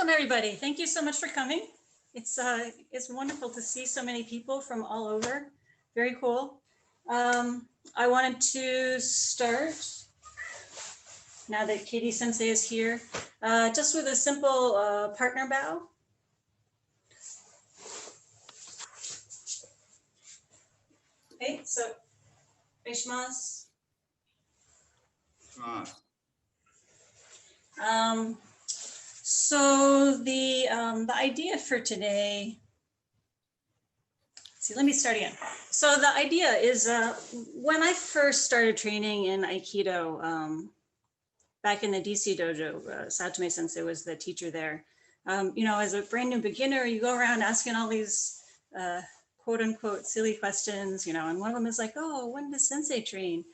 Welcome everybody. Thank you so much for coming. It's wonderful to see so many people from all over. Very cool. I wanted to start, now that Ikeda Sensei is here, just with a simple partner bow. Okay, so Ueshimasu. So the idea for today, let's see, let me start again. So the idea is when I first started training in Aikido back in the DC dojo, Saotome Sensei was the teacher there. You know, as a brand new beginner, you go around asking all these quote unquote silly questions, you know, and one of them is like, oh, when does Sensei train?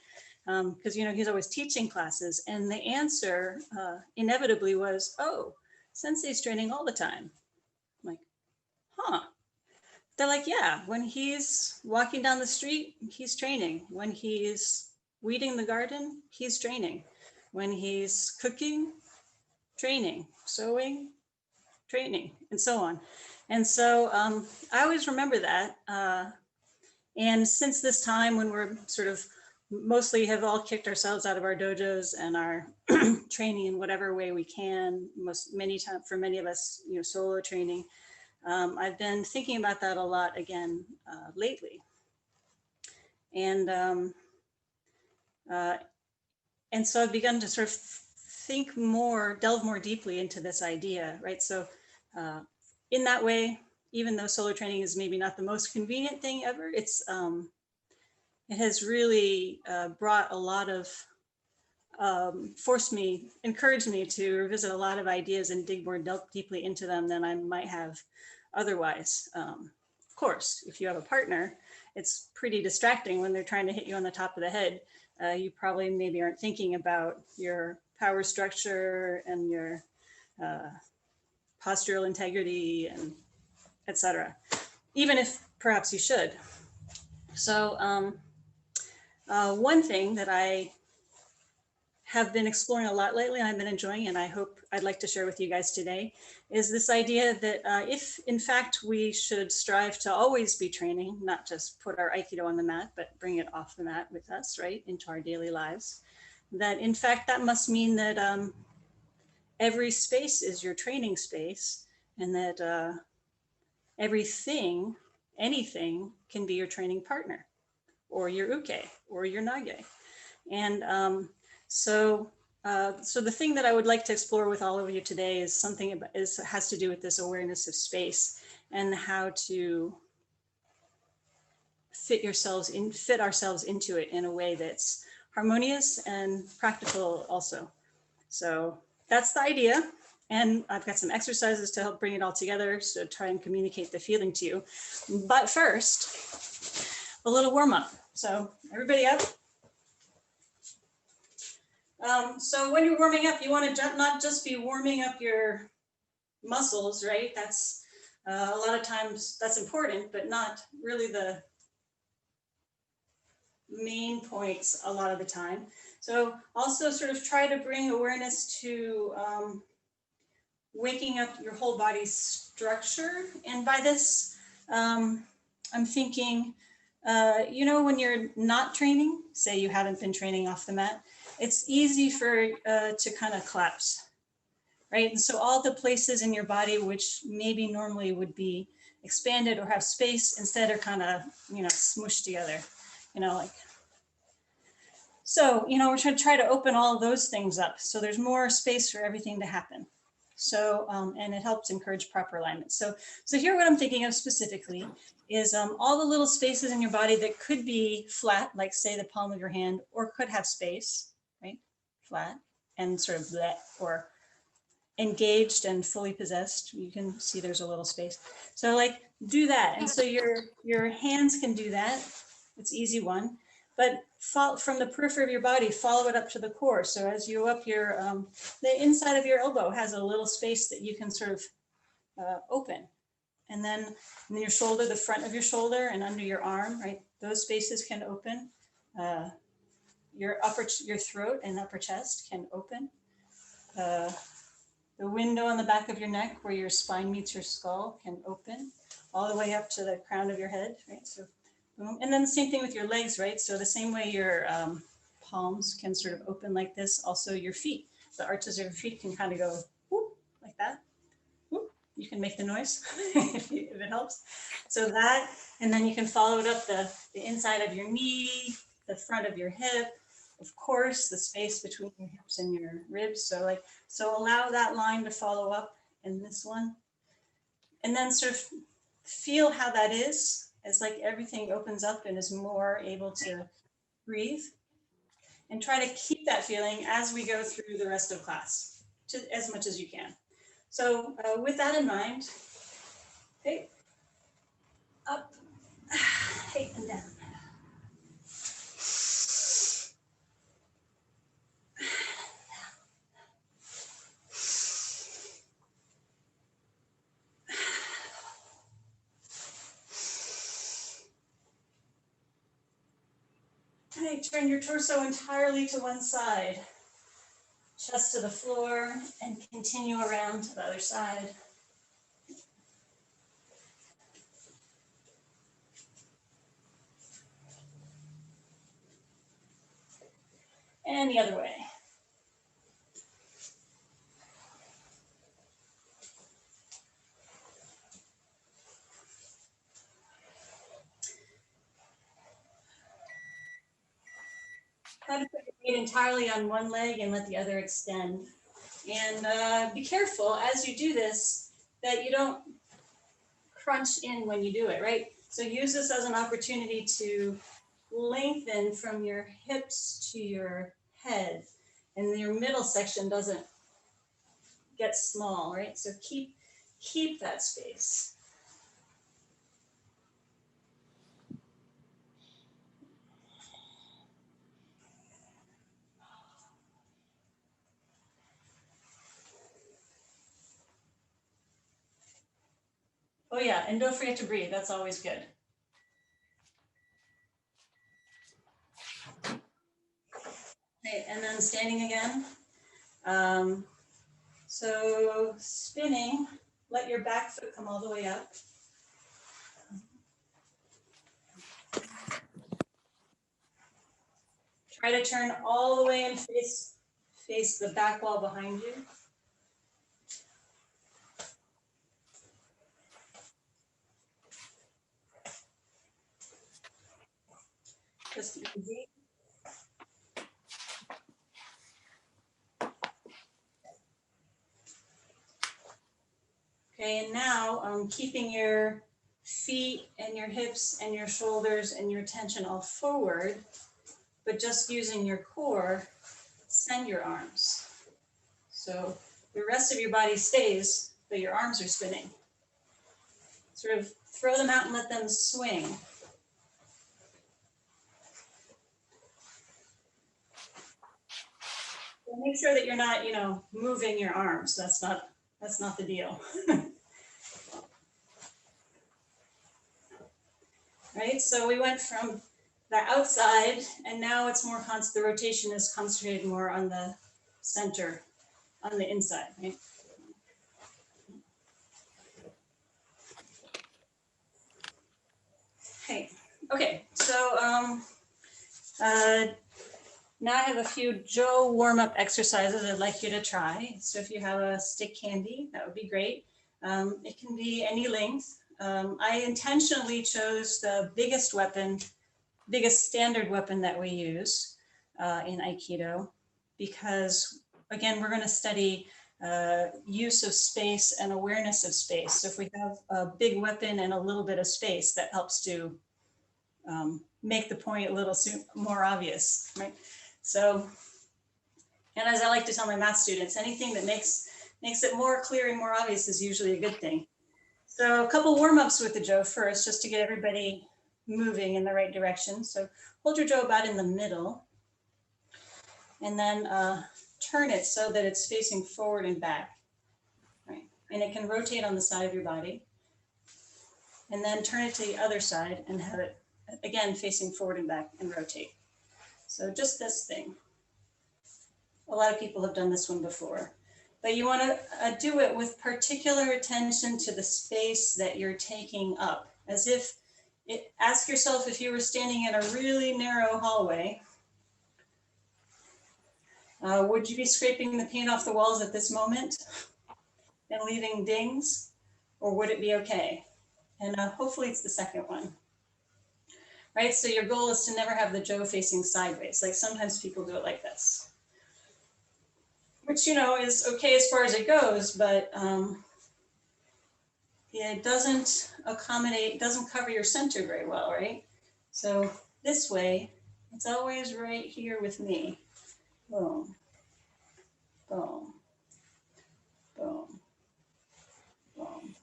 Because, you know, he's always teaching classes. And the answer inevitably was, oh, Sensei's training all the time. I'm like, huh. They're like, yeah, when he's walking down the street, he's training. When he's weeding the garden, he's training. When he's cooking, training. Sewing, training, and so on. And so I always remember that. And since this time when we're sort of mostly have all kicked ourselves out of our dojos and are training in whatever way we can, many times for many of us, you know, solo training. I've been thinking about that a lot again lately. And so I've begun to sort of think more, delve more deeply into this idea, right? So in that way, even though solo training is maybe not the most convenient thing ever, it's it has really brought a lot of, encouraged me to revisit a lot of ideas and dig more deeply into them than I might have otherwise. Of course, if you have a partner, it's pretty distracting when they're trying to hit you on the top of the head. You probably maybe aren't thinking about your power structure and your postural integrity and etc. Even if perhaps you should. So one thing that I have been exploring a lot lately and I've been enjoying, and I hope I'd like to share with you guys today, is this idea that if in fact we should strive to always be training, not just put our Aikido on the mat, but bring it off the mat with us, right, into our daily lives, that in fact that must mean that every space is your training space, and that everything, anything can be your training partner, or your uke, or your nage. And so the thing that I would like to explore with all of you today is something about, has to do with this awareness of space and how to fit ourselves into it in a way that's harmonious and practical also. So that's the idea. And I've got some exercises to help bring it all together, so try and communicate the feeling to you. But first, a little warm up. So everybody up. So when you're warming up, you want to not just be warming up your muscles, right? That's a lot of times that's important, but not really the main points a lot of the time. So also sort of try to bring awareness to waking up your whole body structure. And by this, I'm thinking, you know, when you're not training, say you haven't been training off the mat, it's easy for to kind of collapse, right? And so all the places in your body which maybe normally would be expanded or have space instead are kind of, you know, smushed together, you know, like. So, you know, we're trying to try to open all of those things up so there's more space for everything to happen. So, and it helps encourage proper alignment. So here what I'm thinking of specifically is all the little spaces in your body that could be flat, like say the palm of your hand, or could have space, right? Flat and sort of that, or engaged and fully possessed. You can see there's a little space. So like do that. And so your hands can do that. It's easy one. But from the periphery of your body, follow it up to the core. So as you up your, the inside of your elbow has a little space that you can sort of open. And then your shoulder, the front of your shoulder and under your arm, right? Those spaces can open. Your throat and upper chest can open. The window on the back of your neck where your spine meets your skull can open all the way up to the crown of your head, right? So, boom. And then the same thing with your legs, right? So the same way your palms can sort of open like this, also your feet. The arches of your feet can kind of go whoop, like that. Whoop. You can make the noise if it helps. So that, and then you can follow it up the inside of your knee, the front of your hip, of course, the space between your hips and your ribs. So allow that line to follow up in this one. And then sort of feel how that is, as like everything opens up and is more able to breathe. And try to keep that feeling as we go through the rest of class, as much as you can. So with that in mind, okay, up, hey, and down. Okay, turn your torso entirely to one side, chest to the floor, and continue around to the other side. And the other way. Try to put your weight entirely on one leg and let the other extend. And be careful as you do this that you don't crunch in when you do it, right? So use this as an opportunity to lengthen from your hips to your head, and your middle section doesn't get small, right? So keep that space. Oh yeah, and don't forget to breathe. That's always good. Okay, and then standing again. So spinning, let your back foot come all the way up. Try to turn all the way and face the back wall behind you. Just easy. Okay, and now keeping your feet and your hips and your shoulders and your tension all forward, but just using your core, send your arms. So the rest of your body stays, but your arms are spinning. Sort of throw them out and let them swing. So make sure that you're not, moving your arms. That's not the deal. Right, so we went from the outside, and now it's more the rotation is concentrated more on the center, on the inside, right? Okay, so now I have a few Jo warm-up exercises I'd like you to try. So if you have a stick handy, that would be great. It can be any length. I intentionally chose the biggest standard weapon that we use in Aikido, because again, we're going to study use of space and awareness of space. So if we have a big weapon and a little bit of space, that helps to make the point a little more obvious, right? So, and as I like to tell my math students, anything that makes it more clear and more obvious is usually a good thing. So a couple warm-ups with the Jo first, just to get everybody moving in the right direction. So hold your Jo about in the middle, and then turn it so that it's facing forward and back, right? And it can rotate on the side of your body. And then turn it to the other side and have it, again, facing forward and back and rotate. So just this thing. A lot of people have done this one before. but you want to do it with particular attention to the space that you're taking up, as if ask yourself if you were standing in a really narrow hallway, would you be scraping the paint off the walls at this moment and leaving dings, or would it be okay? And hopefully it's the second one, right? So your goal is to never have the jo facing sideways. Like sometimes people do it like this, which, you know, is okay as far as it goes, but it doesn't accommodate, doesn't cover your center very well, right? So this way, it's always right here with me. Boom, boom, boom, boom.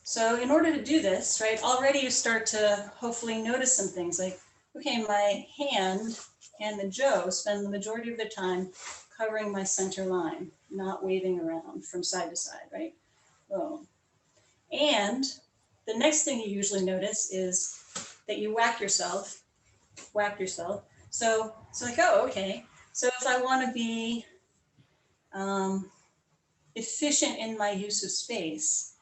So in order to do this, right, already you start to hopefully notice some things like, okay, my hand and the jo spend the majority of their time covering my center line, not waving around from side to side, right? Boom. And the next thing you usually notice is that you whack yourself. So like, oh, okay. So if I want to be efficient in my use of space,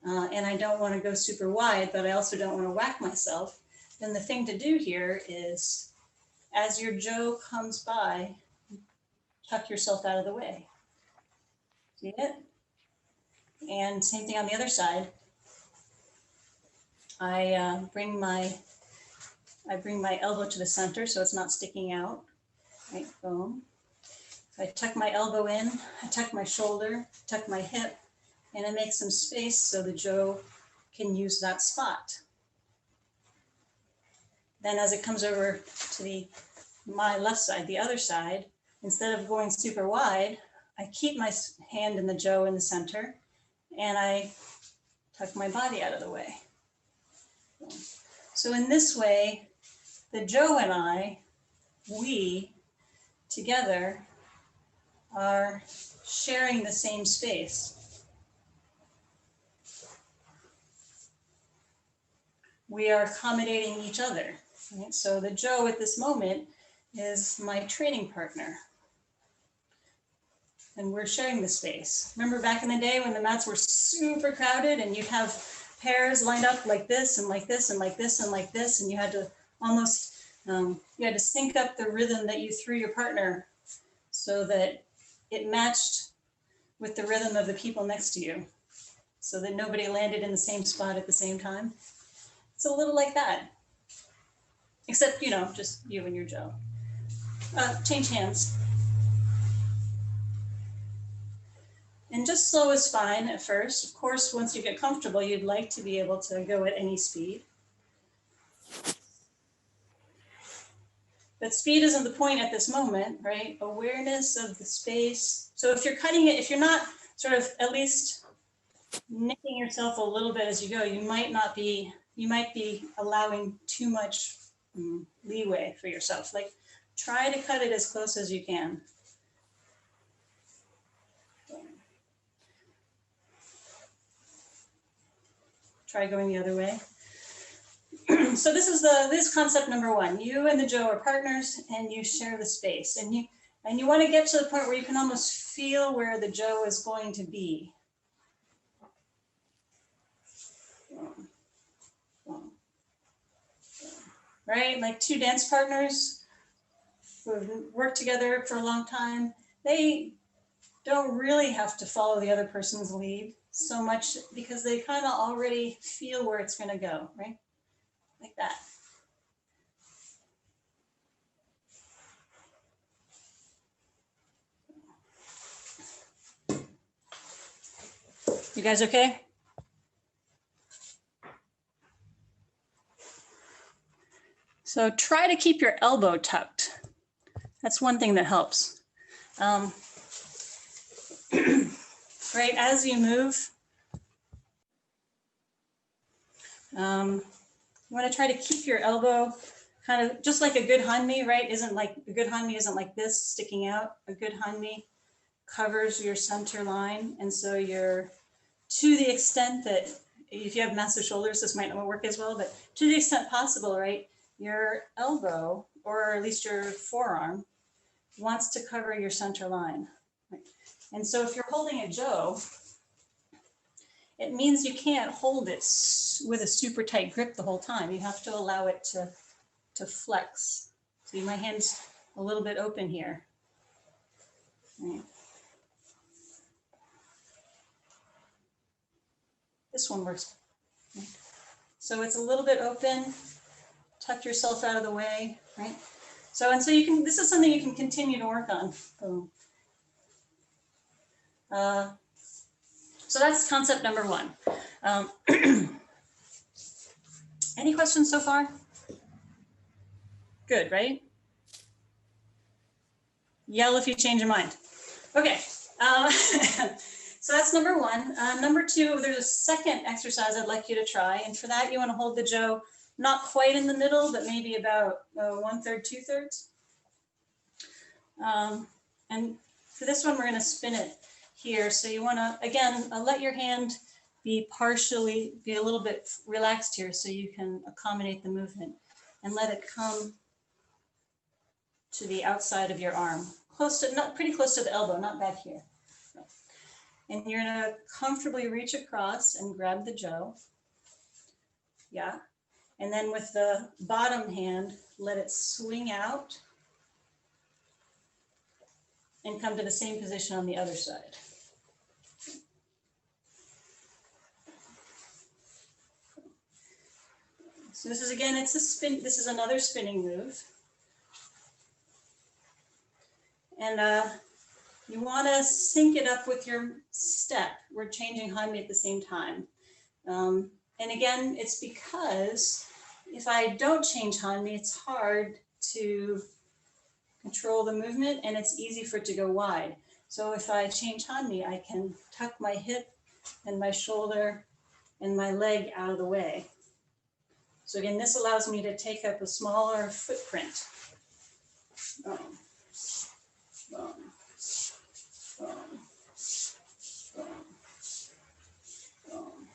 and I don't want to go super wide, but I also don't want to whack myself, then the thing to do here is, as your jo comes by, tuck yourself out of the way. See it? And same thing on the other side. I bring my elbow to the center so it's not sticking out. Right, boom. I tuck my elbow in, I tuck my shoulder, tuck my hip, and I make some space so the jo can use that spot. Then as it comes over to my left side, the other side, instead of going super wide, I keep my hand in the jo in the center, and I tuck my body out of the way. So in this way, the jo and I, we together are sharing the same space. We are accommodating each other. Right? So the jo at this moment is my training partner. And we're sharing the space. Remember back in the day when the mats were super crowded and you'd have pairs lined up like this and like this and like this and like this, and you had to almost, you had to sync up the rhythm that you threw your partner so that it matched with the rhythm of the people next to you, so that nobody landed in the same spot at the same time. It's a little like that, except, you know, just you and your jo. Change hands. And just slow is fine at first. Of course, once you get comfortable, you'd like to be able to go at any speed. But speed isn't the point at this moment, right? Awareness of the space. So if you're cutting it, if you're not sort of at least nicking yourself a little bit as you go, you might be allowing too much leeway for yourself. Like, try to cut it as close as you can. Try going the other way. So this is concept number one. You and the jo are partners, and you share the space. And you want to get to the point where you can almost feel where the jo is going to be. Right? Like two dance partners who have worked together for a long time, they don't really have to follow the other person's lead so much because they kind of already feel where it's going to go, right? Like that. You guys okay? So try to keep your elbow tucked. That's one thing that helps. Right, as you move, you want to try to keep your elbow kind of just like a good hanmi, right? A good hanmi isn't like this sticking out. A good hanmi covers your center line. And so you're, to the extent that if you have massive shoulders, this might not work as well, but to the extent possible, right? Your elbow, or at least your forearm, wants to cover your center line. Right? And so if you're holding a Jo, it means you can't hold it with a super tight grip the whole time. You have to allow it to flex. See, my hand's a little bit open here. Right. This one works. So it's a little bit open, tuck yourself out of the way, right? So, and so you can, this is something you can continue to work on. Boom. So that's concept number one. Any questions so far? Good, right? Yell if you change your mind. Okay, so that's number one. Number two, there's a second exercise I'd like you to try. And for that, you want to hold the Jo not quite in the middle, but maybe about 1/3, 2/3. And for this one, we're going to spin it here. So you want to, again, let your hand be a little bit relaxed here so you can accommodate the movement, and let it come to the outside of your arm, pretty close to the elbow, not back here. And you're going to comfortably reach across and grab the Jo. Yeah. And then with the bottom hand, let it swing out and come to the same position on the other side. So this is, again, it's a spin. This is another spinning move. And you want to sync it up with your step. We're changing Hanmi at the same time. And again, it's because if I don't change Hanmi, it's hard to control the movement and it's easy for it to go wide. So if I change Hanmi, I can tuck my hip and my shoulder and my leg out of the way. So again, this allows me to take up a smaller footprint. Boom, boom, boom, boom, boom.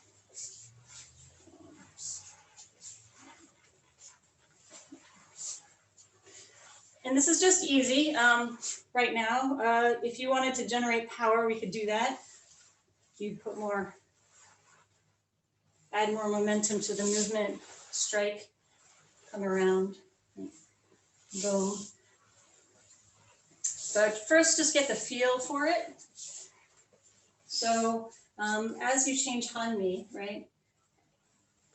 And this is just easy right now. If you wanted to generate power, we could do that. You'd add more momentum to the movement, strike, come around, boom. But first, just get the feel for it. So as you change Hanmi, right,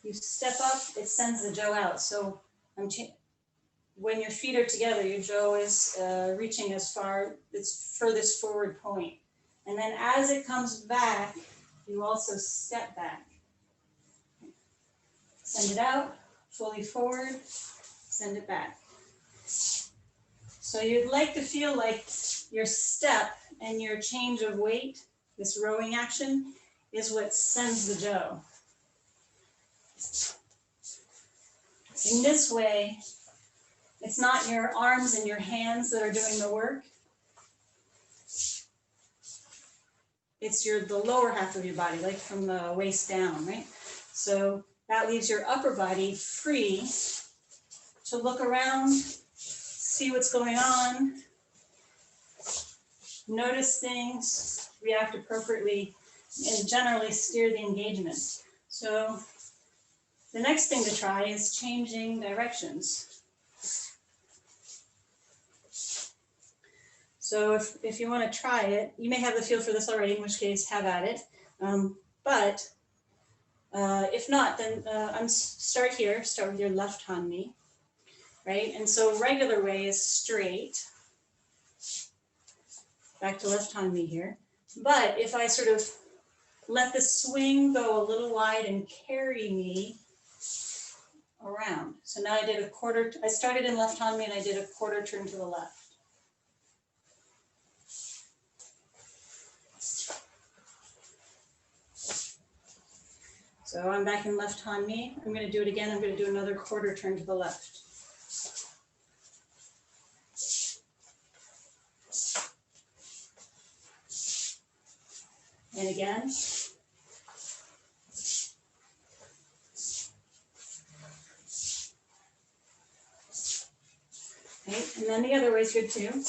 you step up, it sends the Jo out. So when your feet are together, your Jo is reaching as far, its furthest forward point. And then as it comes back, you also step back. Send it out, fully forward, send it back. So you'd like to feel like your step and your change of weight, this rowing action, is what sends the Jo. In this way, it's not your arms and your hands that are doing the work. It's the lower half of your body, like from the waist down, right? So that leaves your upper body free to look around, see what's going on, notice things, react appropriately, and generally steer the engagement. So the next thing to try is changing directions. So if you want to try it, you may have the feel for this already, in which case have at it. But if not, then start with your left Hanmi, right? And so regular way is straight, back to left Hanmi here. But if I sort of let the swing go a little wide and carry me around. So now I started in left Hanmi and I did a quarter turn to the left. So I'm back in left Hanmi. I'm going to do it again. I'm going to do another quarter turn to the left. And again. Okay, and then the other way is good too.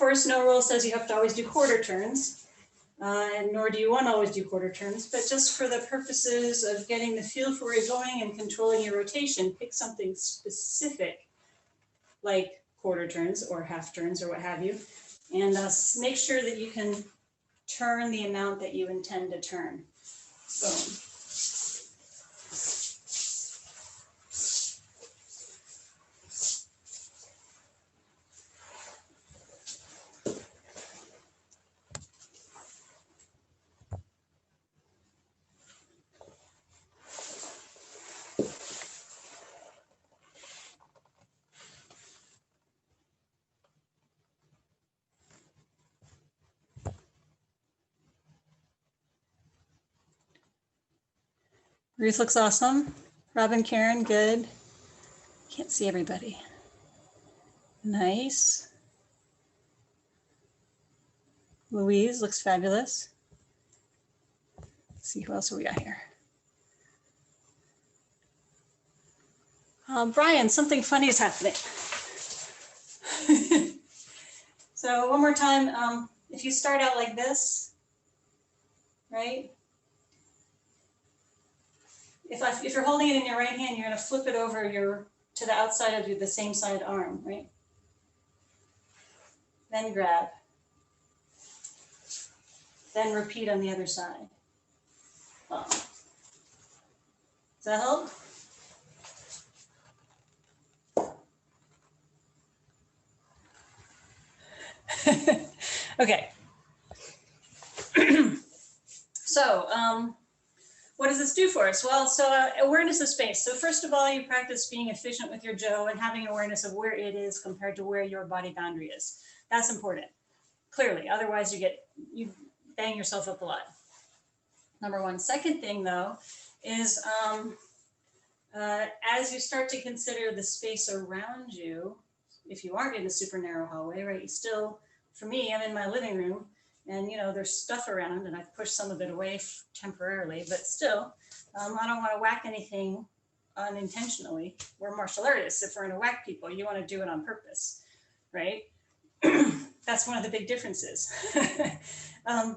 course, no rule says you have to always do quarter turns, and nor do you want to always do quarter turns, but just for the purposes of getting the feel for where you're going and controlling your rotation, pick something specific like quarter turns or half turns or what have you, and make sure that you can turn the amount that you intend to turn. Boom. Ruth looks awesome. Robin, Karen, good. Can't see everybody. Nice. Louise looks fabulous. Let's see who else we got here. Brian, something funny is happening. So one more time, if you start out like this, right? If you're holding it in your right hand, you're going to flip it over to the outside of the same side arm, right? Then grab. Then repeat on the other side. Does that help? Okay. So, what does this do for us? Well, so awareness of space. So first of all, you practice being efficient with your jo and having awareness of where it is compared to where your body boundary is. That's important, clearly. Otherwise, you bang yourself up a lot. Number one. Second thing, though, is as you start to consider the space around you, if you aren't in a super narrow hallway, right? You still, for me, I'm in my living room. And, you know, there's stuff around and I've pushed some of it away temporarily, but still, I don't want to whack anything unintentionally. We're martial artists. If we're going to whack people, you want to do it on purpose, right? That's one of the big differences. The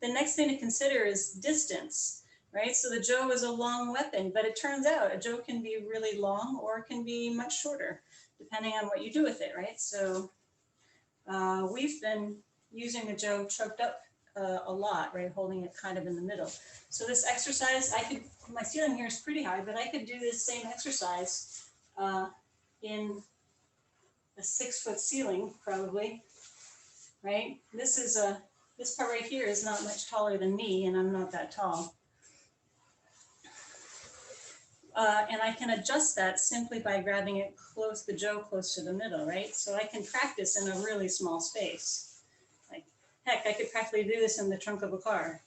next thing to consider is distance, right? So the jo is a long weapon, but it turns out a jo can be really long or it can be much shorter, depending on what you do with it, right? So we've been using the jo choked up a lot, right? Holding it kind of in the middle. So this exercise, my ceiling here is pretty high, but I could do this same exercise in a 6-foot ceiling, probably, right? This part right here is not much taller than me, and I'm not that tall. And I can adjust that simply by grabbing it the jo close to the middle, right? So I can practice in a really small space. Like, heck, I could practically do this in the trunk of a car.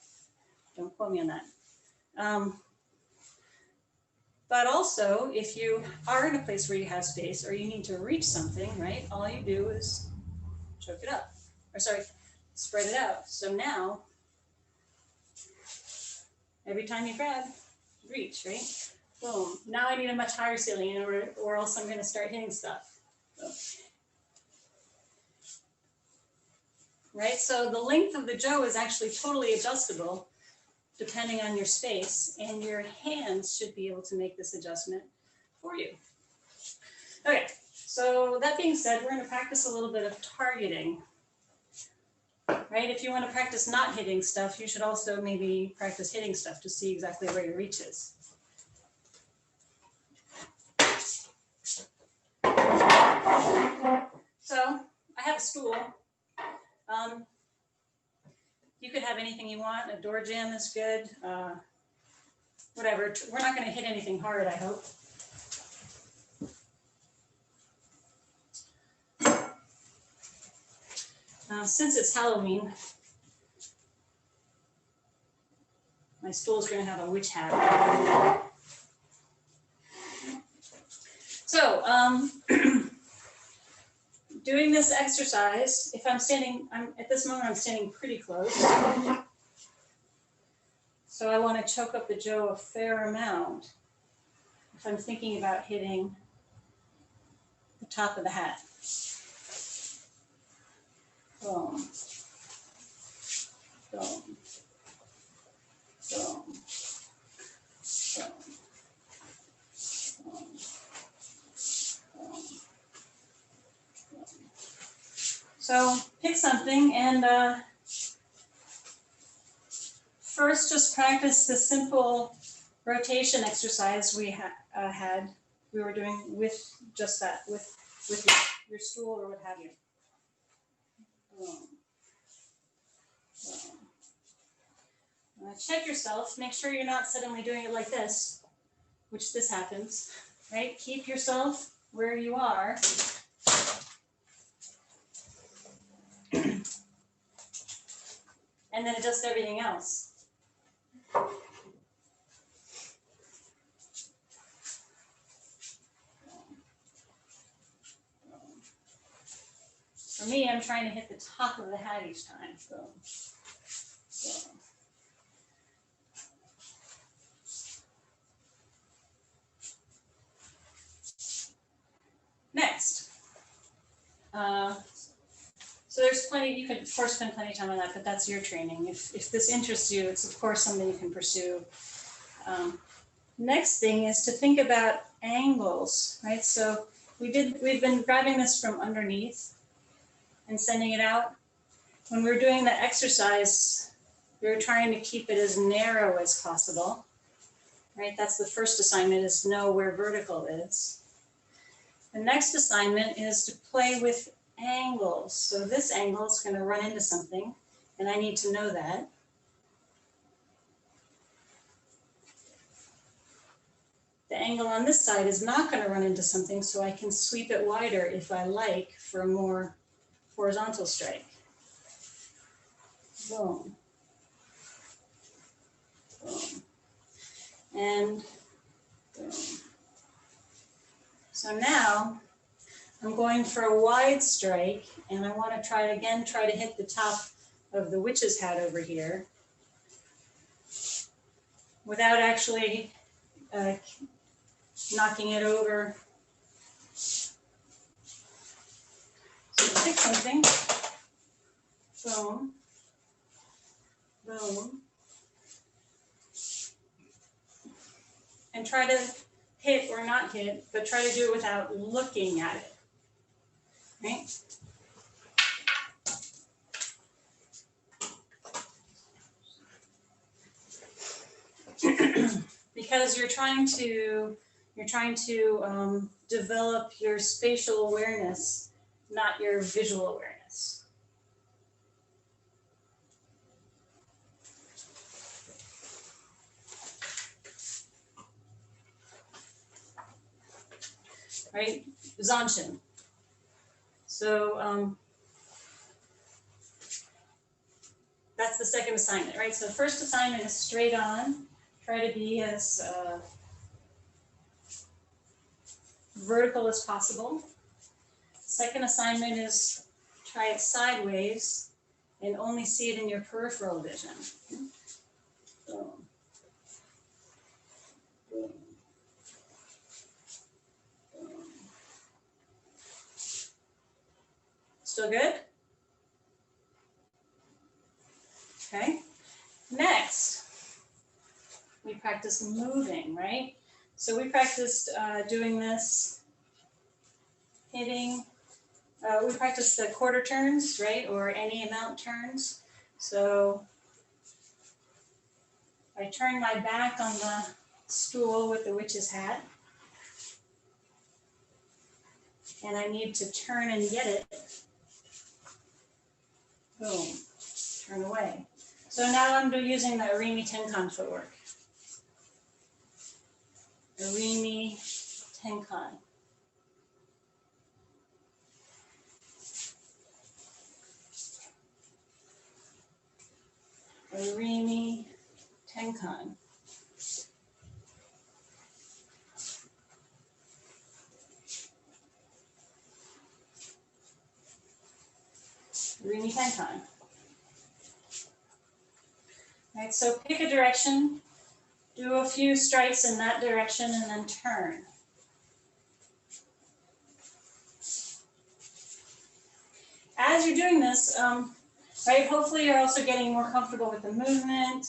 Don't quote me on that. But also, if you are in a place where you have space or you need to reach something, right? All you do is choke it up, spread it out. So now, every time you grab, reach, right? Boom. Now I need a much higher ceiling or else I'm going to start hitting stuff. So. Right? So the length of the jo is actually totally adjustable depending on your space, and your hands should be able to make this adjustment for you. Okay, so that being said, we're going to practice a little bit of targeting. Right? If you want to practice not hitting stuff, you should also maybe practice hitting stuff to see exactly where your reach is. So I have a stool. You could have anything you want. A door jamb is good. Whatever. We're not going to hit anything hard, I hope. Since it's Halloween, my stool's going to have a witch hat. So, doing this exercise, if I'm standing, at this moment I'm standing pretty close. So I want to choke up the jo a fair amount if I'm thinking about hitting the top of the hat. boom, boom, boom, boom, boom, boom. So pick something and first just practice the simple rotation exercise we we were doing with just that, with your stool or what have you. Boom. Boom. Check yourself, make sure you're not suddenly doing it like this, which this happens, right? Keep yourself where you are. And then adjust everything else. For me, I'm trying to hit the top of the hat each time. So. Next. So there's plenty, you could of course spend plenty of time on that, but that's your training. If this interests you, it's of course something you can pursue. Next thing is to think about angles, right? So we've been grabbing this from underneath and sending it out. When we're doing the exercise, we're trying to keep it as narrow as possible, right? That's the first assignment, is know where vertical is. The next assignment is to play with angles. So this angle is going to run into something, and I need to know that. The angle on this side is not going to run into something, so I can sweep it wider if I like for a more horizontal strike. Boom. Boom. And boom. So now I'm going for a wide strike, and I want to try to hit the top of the witch's hat over here without actually knocking it over. So pick something, boom, boom, and try to hit or not hit, but try to do it without looking at it, right? Because you're trying to develop your spatial awareness, not your visual awareness. Right, Zanshin. So that's the second assignment, right? So the first assignment is straight on. Try to be as vertical as possible. Second assignment is try it sideways and only see it in your peripheral vision. Boom. Boom. Boom. Still good? Okay. Next, we practice moving, right? So we practiced doing this, hitting. We practiced the quarter turns, right? Or any amount turns. So I turn my back on the stool with the witch's hat. And I need to turn and get it. Boom, turn away. So now I'm using the Arimi Tenkan footwork. Arimi Tenkan. Arimi Tenkan. Arimi Tenkan. Right, so pick a direction, do a few strikes in that direction, and then turn. as you're doing this, right, hopefully you're also getting more comfortable with the movement.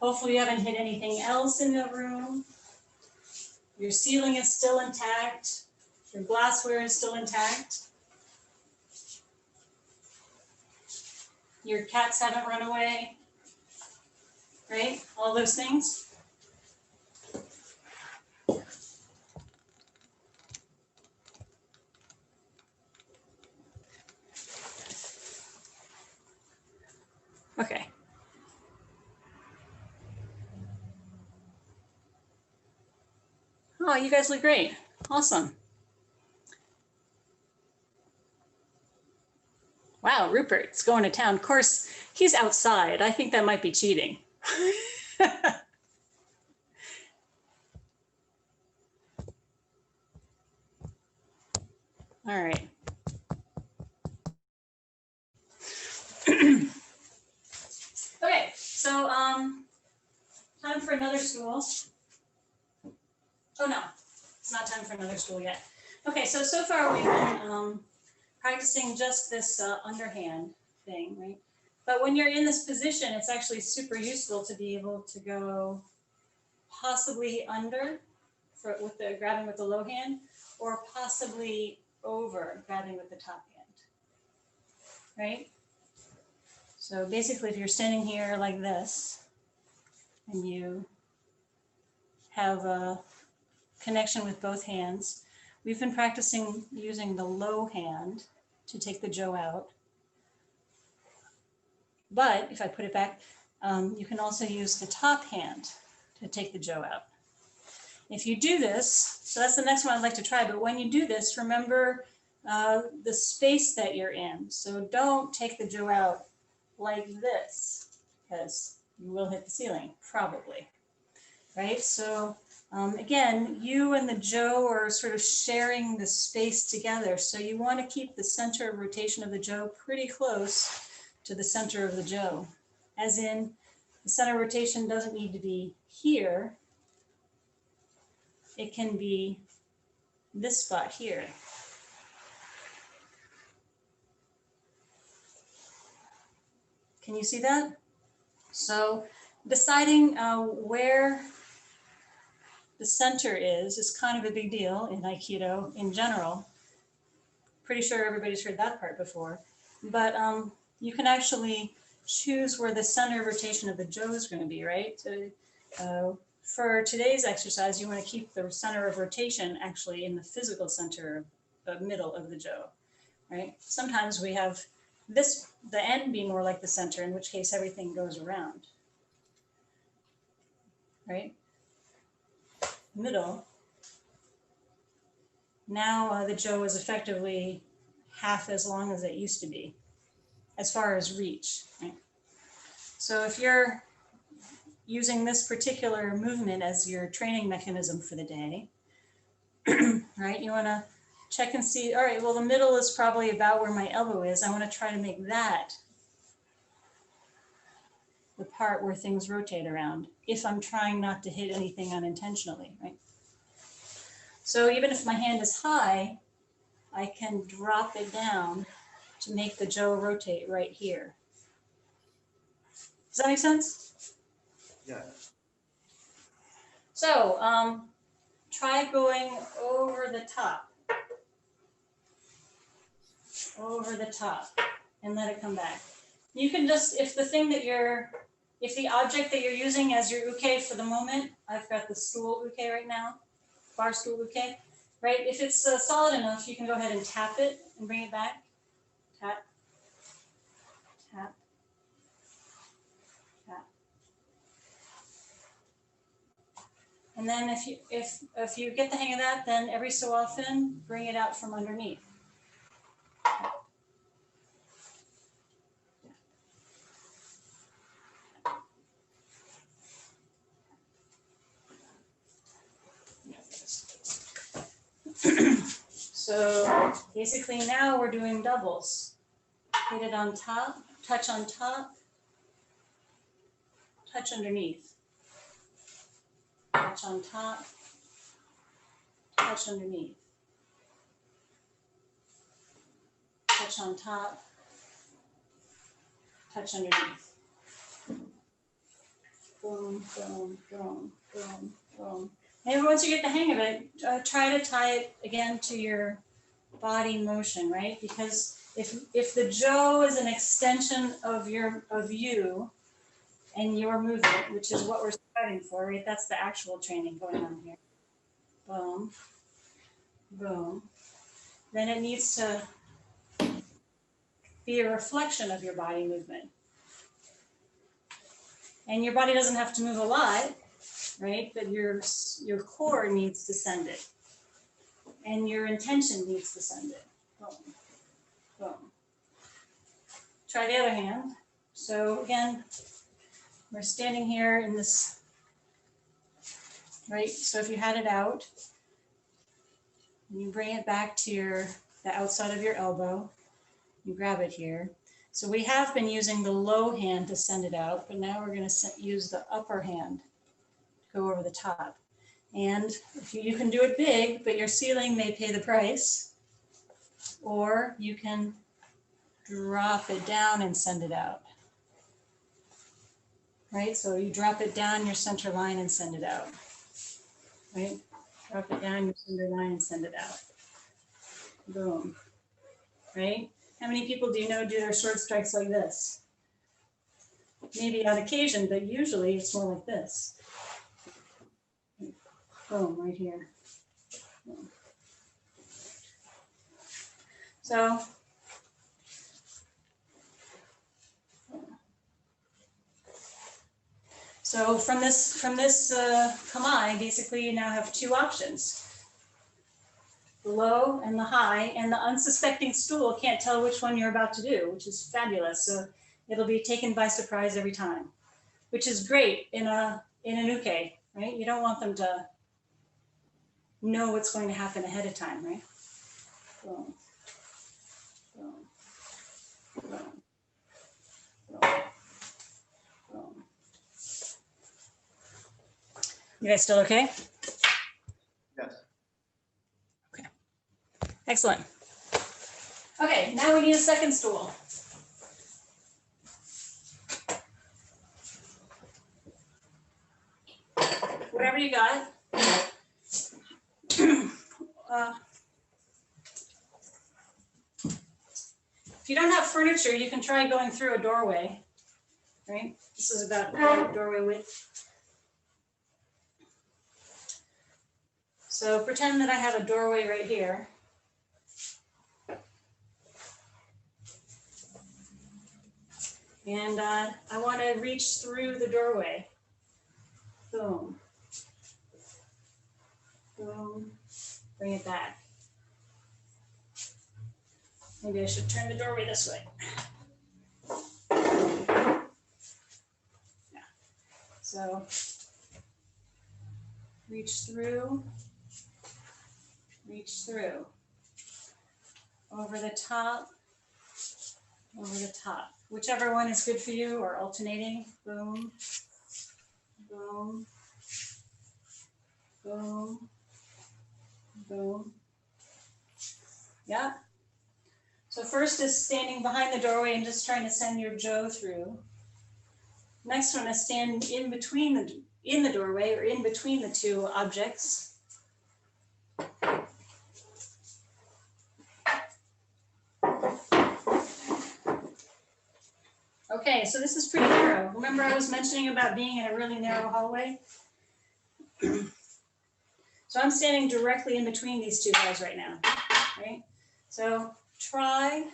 Hopefully you haven't hit anything else in the room. Your ceiling is still intact. Your glassware is still intact. Your cats haven't run away, right? All those things. Okay. Oh, you guys look great. Awesome. Wow, Rupert's going to town. Of course, he's outside. I think that might be cheating. All right. Okay, so time for another stool. Oh no, it's not time for another stool yet. Okay, so far we've been practicing just this underhand thing, right? But when you're in this position, it's actually super useful to be able to go possibly under with the grabbing with the low hand, or possibly over grabbing with the top hand, right? So basically, if you're standing here like this, and you have a connection with both hands, we've been practicing using the low hand to take the jo out. But if I put it back, you can also use the top hand to take the jo out. If you do this, so that's the next one I'd like to try, but when you do this, remember the space that you're in. So don't take the jo out like this, because you will hit the ceiling, probably, right? So again, you and the jo are sort of sharing the space together. So you want to keep the center of rotation of the jo pretty close to the center of the jo. As in, the center of rotation doesn't need to be here. It can be this spot here. Can you see that? So deciding where the center is kind of a big deal in Aikido in general. Pretty sure everybody's heard that part before. But you can actually choose where the center of rotation of the jo is going to be, right? So, for today's exercise, you want to keep the center of rotation actually in the physical center, the middle of the jo, right? Sometimes we have the end be more like the center, in which case everything goes around, right? Middle. Now the jo is effectively half as long as it used to be, as far as reach, right? So if you're using this particular movement as your training mechanism for the day, right? You want to check and see, all right, well, the middle is probably about where my elbow is. I want to try to make that the part where things rotate around, if I'm trying not to hit anything unintentionally, right? So even if my hand is high, I can drop it down to make the jo rotate right here. Does that make sense? Yeah. So try going over the top, and let it come back. You can just, if the object that you're using as your uke for the moment, I've got the stool uke right now, bar stool uke, right? If it's solid enough, you can go ahead and tap it and bring it back. Tap, tap, tap. And then if you get the hang of that, then every so often, bring it out from underneath. So basically now we're doing doubles. Hit it on top, touch underneath, touch on top, touch underneath. touch on top, touch underneath. Boom, boom, boom, boom, boom. Maybe once you get the hang of it, try to tie it again to your body motion, right? Because if the jo is an extension of you and your movement, which is what we're striving for, right? That's the actual training going on here. Boom, boom. Then it needs to be a reflection of your body movement. And your body doesn't have to move a lot, right? But your core needs to send it. And your intention needs to send it. Boom, boom. Try the other hand. So again, we're standing here in this, right? So if you had it out, you bring it back to the outside of your elbow, you grab it here. So we have been using the low hand to send it out, but now we're going to use the upper hand to go over the top. And if you can do it big, but your ceiling may pay the price, or you can drop it down and send it out. Right, so you drop it down your center line and send it out. Right, drop it down your center line and send it out. Boom. Right? How many people do you know do their sword strikes like this? Maybe on occasion, but usually it's more like this. Boom, right here. Boom. So from this kamae, basically you now have two options. The low and the high, and the unsuspecting stool can't tell which one you're about to do, which is fabulous. So it'll be taken by surprise every time, which is great in an uke, right? You don't want them to know what's going to happen ahead of time, right? Boom, boom, boom, boom, boom. You guys still okay? Yes. Okay. Excellent. Okay, now we need a second stool. Whatever you got. If you don't have furniture, you can try going through a doorway, right? This is about doorway width. So pretend that I have a doorway right here. And I want to reach through the doorway. Boom. Boom. Bring it back. Maybe I should turn the doorway this way. Yeah. So reach through. Reach through. Over the top. Over the top. Whichever one is good for you, or alternating. Boom. Boom. Boom. Boom. Yeah. So first is standing behind the doorway and just trying to send your jo through. Next one is stand in between in the doorway, or in between the two objects. Okay, so this is pretty narrow. Remember I was mentioning about being in a really narrow hallway? So I'm standing directly in between these two guys right now, right? So try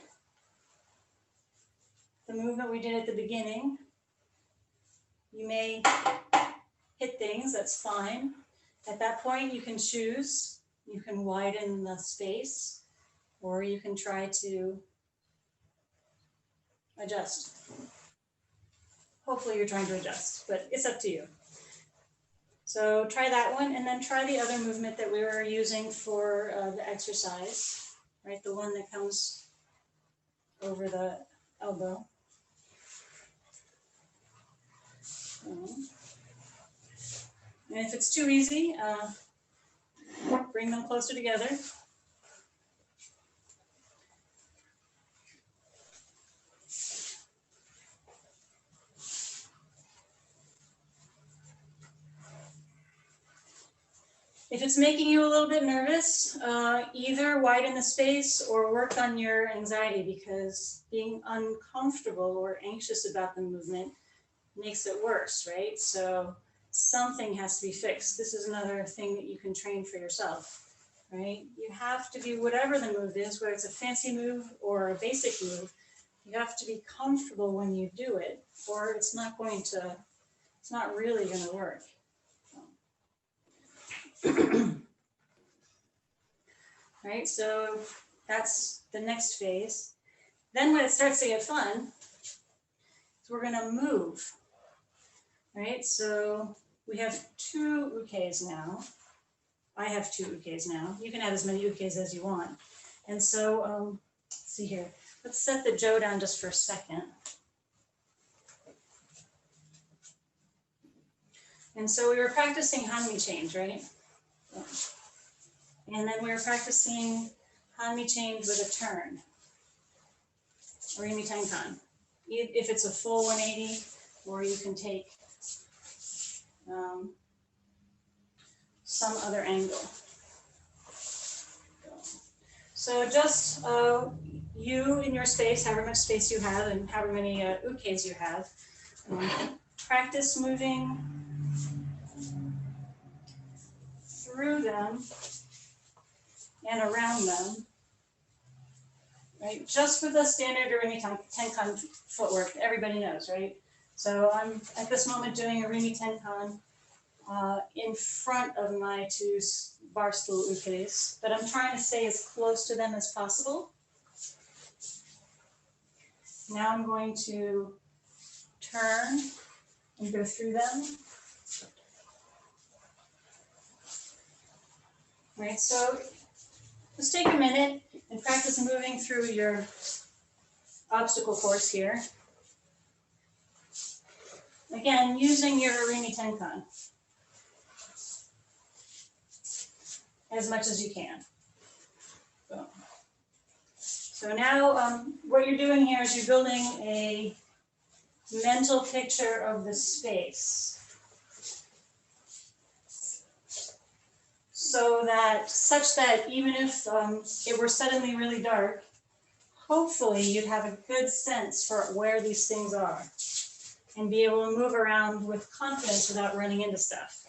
the movement we did at the beginning. You may hit things, that's fine. At that point, you can choose. You can widen the space, or you can try to adjust. Hopefully you're trying to adjust, but it's up to you. So try that one, and then try the other movement that we were using for the exercise, right? The one that comes over the elbow. And if it's too easy, bring them closer together. If it's making you a little bit nervous, either widen the space or work on your anxiety, because being uncomfortable or anxious about the movement makes it worse, right? So something has to be fixed. This is another thing that you can train for yourself, right? You have to do whatever the move is, whether it's a fancy move or a basic move, you have to be comfortable when you do it, or it's not really going to work. Right, so that's the next phase. Then when it starts to get fun, so we're going to move. Right, so we have 2 ukes now. I have 2 ukes now. You can have as many ukes as you want. And so, let's see here. Let's set the jo down just for a second. And so we were practicing hanmi change, right? And then we were practicing hanmi change with a turn, or Rimi Tenkan. If it's a full 180, or you can take some other angle. So just you in your space, however much space you have and however many ukes you have, practice moving through them and around them, right? Just with the standard Rimi Tenkan footwork, everybody knows, right? So I'm at this moment doing a Rimi Tenkan in front of my 2 bar stool ukes, but I'm trying to stay as close to them as possible. Now I'm going to turn and go through them. Right, so just take a minute and practice moving through your obstacle course here. Again, using your Rimi Tenkan as much as you can. Boom. So now what you're doing here is you're building a mental picture of the space. So that, such that even if it were suddenly really dark, hopefully you'd have a good sense for where these things are and be able to move around with confidence without running into stuff.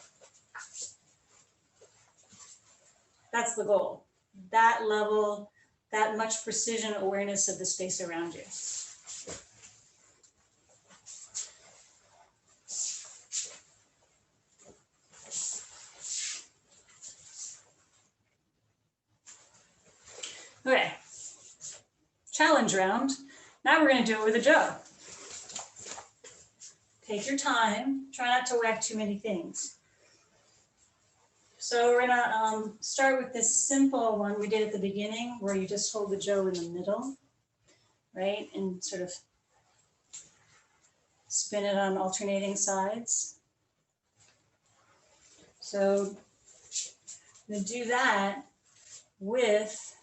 That's the goal. That level, that much precision awareness of the space around you. Okay, challenge round. Now we're going to do it with a jo. Take your time, try not to whack too many things. So we're gonna start with this simple one we did at the beginning, where you just hold the jo in the middle, right? And sort of spin it on alternating sides. So I'm gonna do that with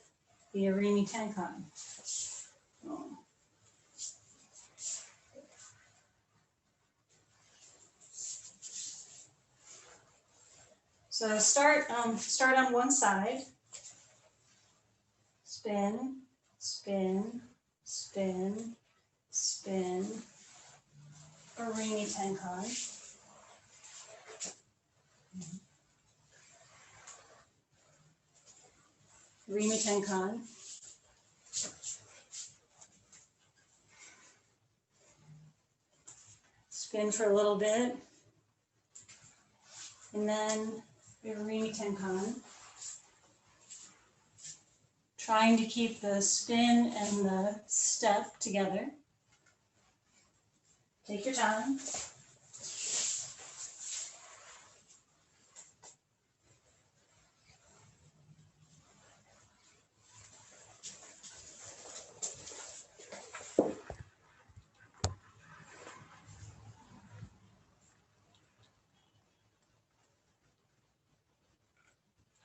the Rimi Tenkan. So start on one side, spin, spin, spin, spin, a Rimi Tenkan. Rimi Tenkan. Spin for a little bit. And then Rimi Tenkan. Trying to keep the spin and the step together. Take your time.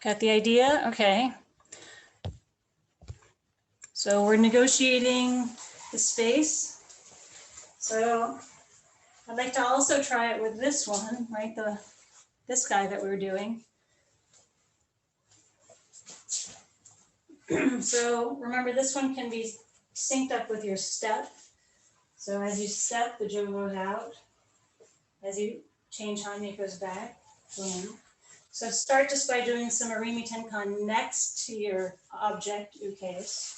Got the idea? Okay. So we're negotiating the space. So I'd like to also try it with this one, right? This guy that we were doing. So remember, this one can be synced up with your step. So as you step, the jo goes out. As you change hand, it goes back. Boom. So start just by doing some Arimi Tenkan next to your object ukes.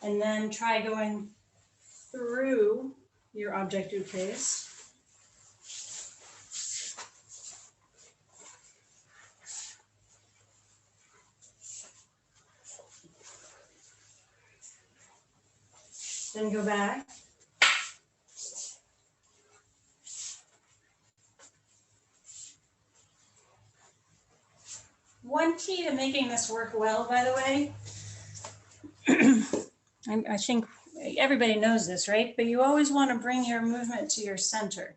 And then try going through your object ukes. Then go back. One key to making this work well, by the way, I think everybody knows this, right? But you always want to bring your movement to your center.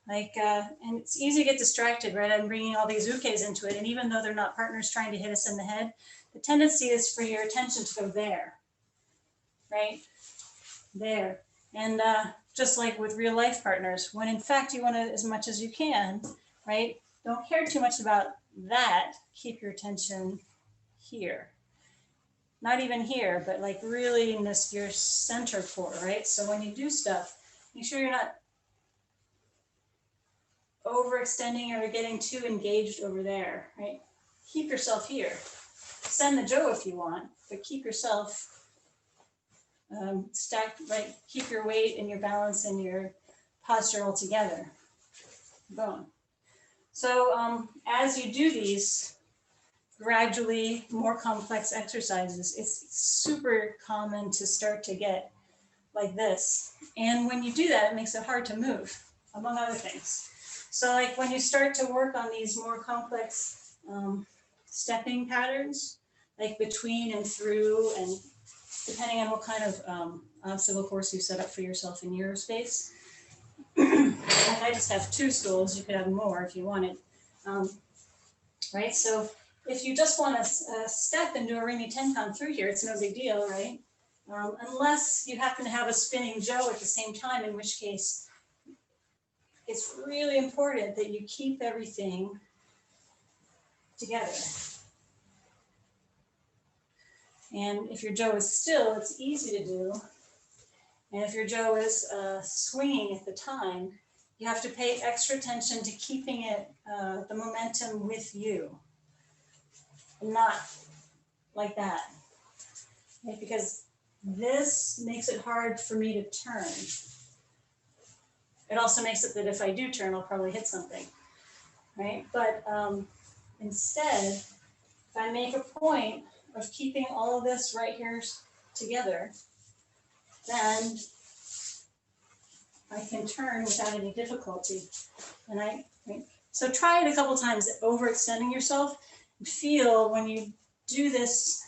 Like, and it's easy to get distracted, right? I'm bringing all these ukes into it. And even though they're not partners trying to hit us in the head, the tendency is for your attention to go there, right? There. And just like with real life partners, when in fact you want to, as much as you can, right? Don't care too much about that. Keep your attention here. Not even here, but like really in this, your center core, right? So when you do stuff, make sure you're not overextending or getting too engaged over there, right? Keep yourself here. Send the jo if you want, but keep yourself stacked, right? Keep your weight and your balance and your posture all together. Boom. So as you do these gradually more complex exercises, it's super common to start to get like this. And when you do that, it makes it hard to move, among other things. So like when you start to work on these more complex stepping patterns, like between and through, and depending on what kind of obstacle course you set up for yourself in your space. Like I just have 2 stools, you could have more if you wanted, right? So if you just want to step and do Arimi Tenkan through here, it's no big deal, right? Unless you happen to have a spinning jo at the same time, in which case it's really important that you keep everything together. And if your jo is still, it's easy to do. And if your jo is swinging at the time, you have to pay extra attention to keeping it, the momentum with you. Not like that, right? Because this makes it hard for me to turn. It also makes it that if I do turn, I'll probably hit something, right? But instead, if I make a point of keeping all of this right here together, then I can turn without any difficulty. And right? So try it a couple times, overextending yourself. Feel when you do this,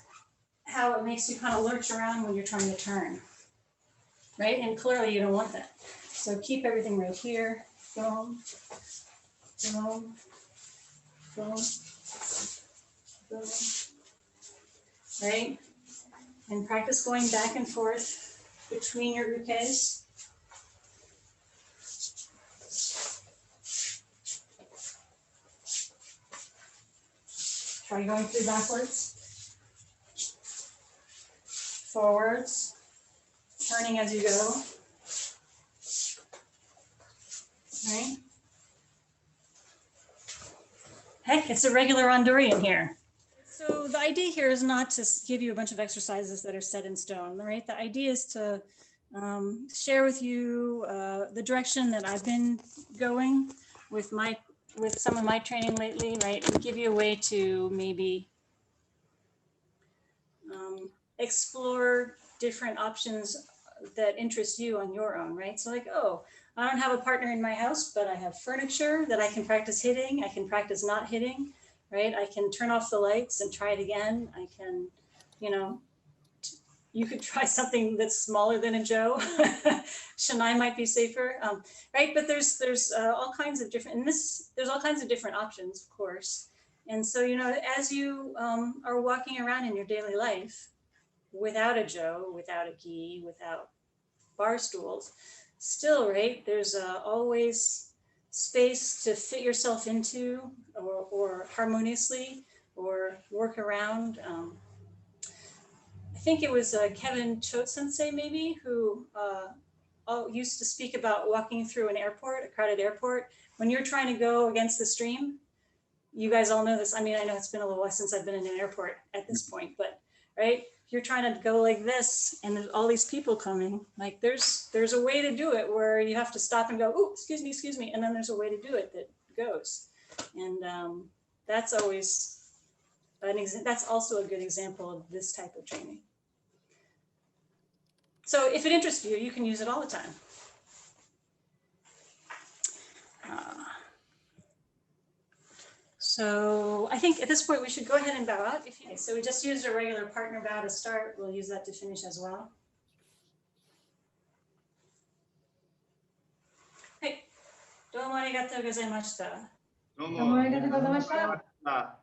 how it makes you kind of lurch around when you're trying to turn, right? And clearly you don't want that. So keep everything right here. Boom, boom, boom, boom, right? And practice going back and forth between your ukes. Try going through backwards, forwards, turning as you go. Right? Heck, it's a regular randori in here. So the idea here is not to give you a bunch of exercises that are set in stone, right? The idea is to share with you the direction that I've been going with some of my training lately, right? And give you a way to maybe explore different options that interest you on your own, right? So like, oh, I don't have a partner in my house, but I have furniture that I can practice hitting. I can practice not hitting, right? I can turn off the lights and try it again. I can, you know, you could try something that's smaller than a jo. Shanai might be safer, right? But there's all kinds of different, and there's all kinds of different options, of course. And so, you know, as you are walking around in your daily life without a jo, without a gi, without bar stools, still, right, there's always space to fit yourself into or harmoniously or work around. I think it was Kevin Choate Sensei maybe who used to speak about walking through an airport, a crowded airport. When you're trying to go against the stream, you guys all know this. I mean, I know it's been a little while since I've been in an airport at this point, but right, you're trying to go like this and there's all these people coming. Like there's a way to do it where you have to stop and go, oh, excuse me. And then there's a way to do it that goes. And that's always, that's also a good example of this type of training. So if it interests you, you can use it all the time. So I think at this point we should go ahead and bow out. So we just used a regular partner bow to start. We'll use that to finish as well. Hey, どうもありがとうございました。どうもありがとうございました。